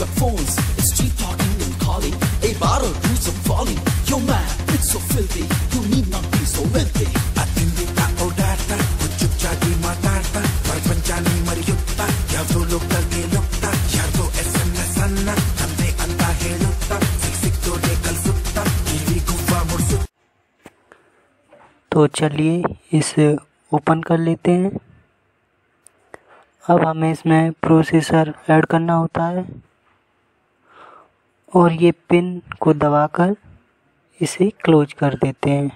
got phones, it's cheap talking and calling. A bar or do some falling. Yo man, it's so filthy. You need not be so wealthy. Atindita odata, kuchuchagi matata, parpanchani mariyutta, yavdo lokalge lukta, yardo SMS anna, tande anta helutta, sikto lekal sutta, TV guva mursutta. तो चलिए इसे open कर लेते हैं। अब हमें इसमें processor add करना होता है और ये पिन को दबाकर इसे क्लोज कर देते हैं।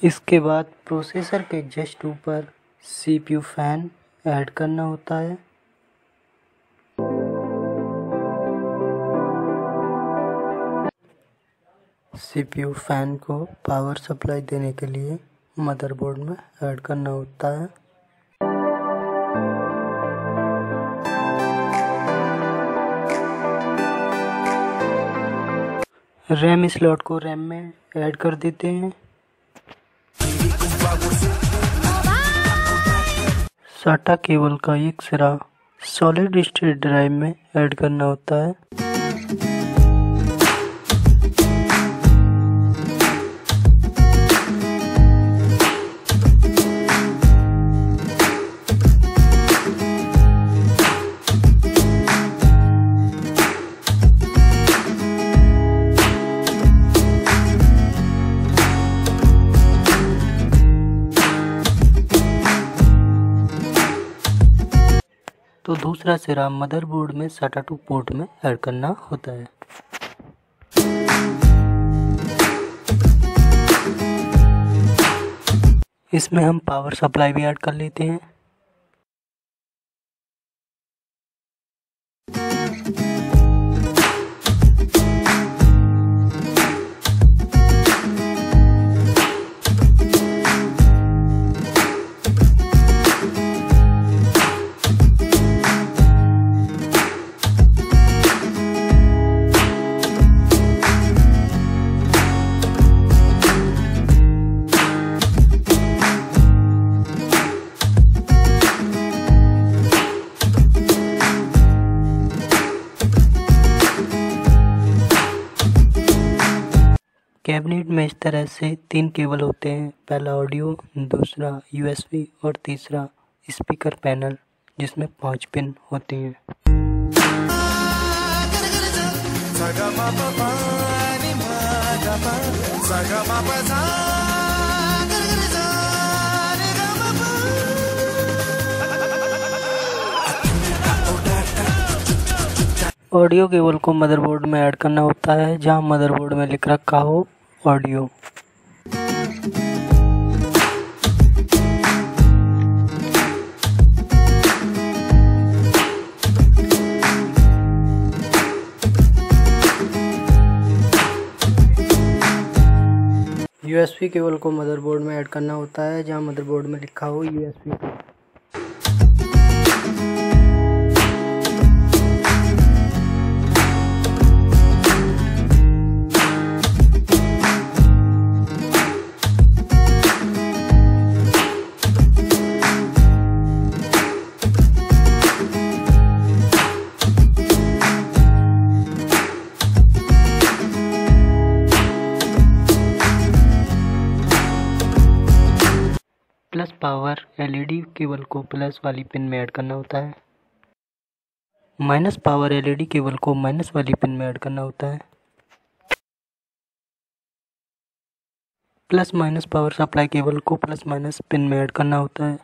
इसके बाद प्रोसेसर के जस्ट ऊपर CPU फैन ऐड करना होता है। CPU फैन को पावर सप्लाई देने के लिए मदरबोर्ड में ऐड करना होता है। रैम स्लॉट को रैम में ऐड कर देते हैं। SATA केबल का एक सिरा सॉलिड स्टेट ड्राइव में ऐड करना होता है। तो दूसरा सिरा मदरबोर्ड में SATA 2 पोर्ट में ऐड करना होता है। इसमें हम पावर सप्लाई भी ऐड कर लेते हैं। कैबिनेट में इस तरह से 3 केबल होते हैं। पहला ऑडियो, दूसरा USB और तीसरा स्पीकर पैनल, जिसमें 5 पिन होती हैं। ऑडियो केबल को मदरबोर्ड में ऐड करना होता है, जहां मदरबोर्ड में लिख रखा हो ऑडियो। USB केबल को मदरबोर्ड में ऐड करना होता है, जहां मदरबोर्ड में लिखा हो USB। Plus power LED cable को प्लस वाली पिन में ऐड करना होता है। माइनस पावर LED केबल को माइनस वाली पिन में ऐड करना होता है। Plus minus power supply cable को प्लस माइनस पिन में ऐड करना होता है।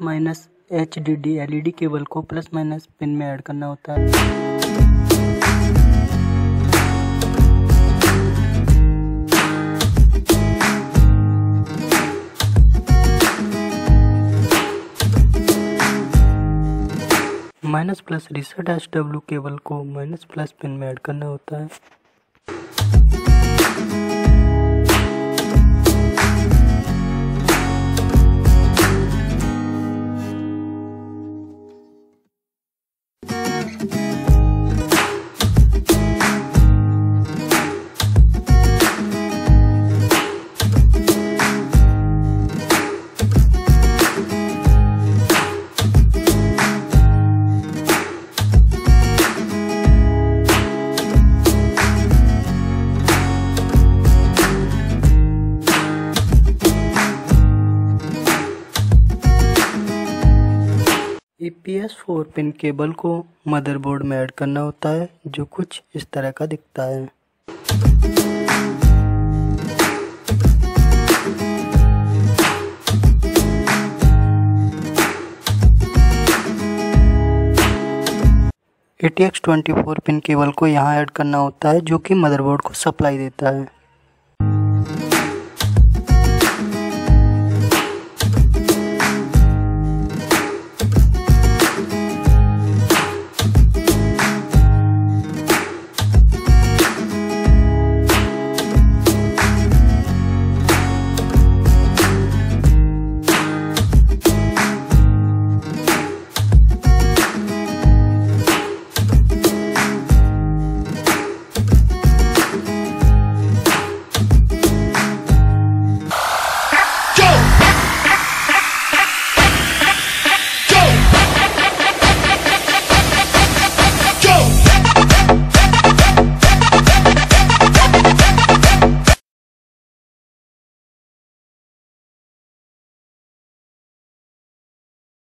माइनस HDD LED केबल को प्लस माइनस पिन में ऐड करना होता है। Minus plus reset SW cable को माइनस प्लस पिन में ऐड करना होता है। EPS 4 पिन केबल को मदरबोर्ड में ऐड करना होता है, जो कुछ इस तरह का दिखता है। ATX 24 पिन केबल को यहाँ ऐड करना होता है, जो कि मदरबोर्ड को सप्लाई देता है।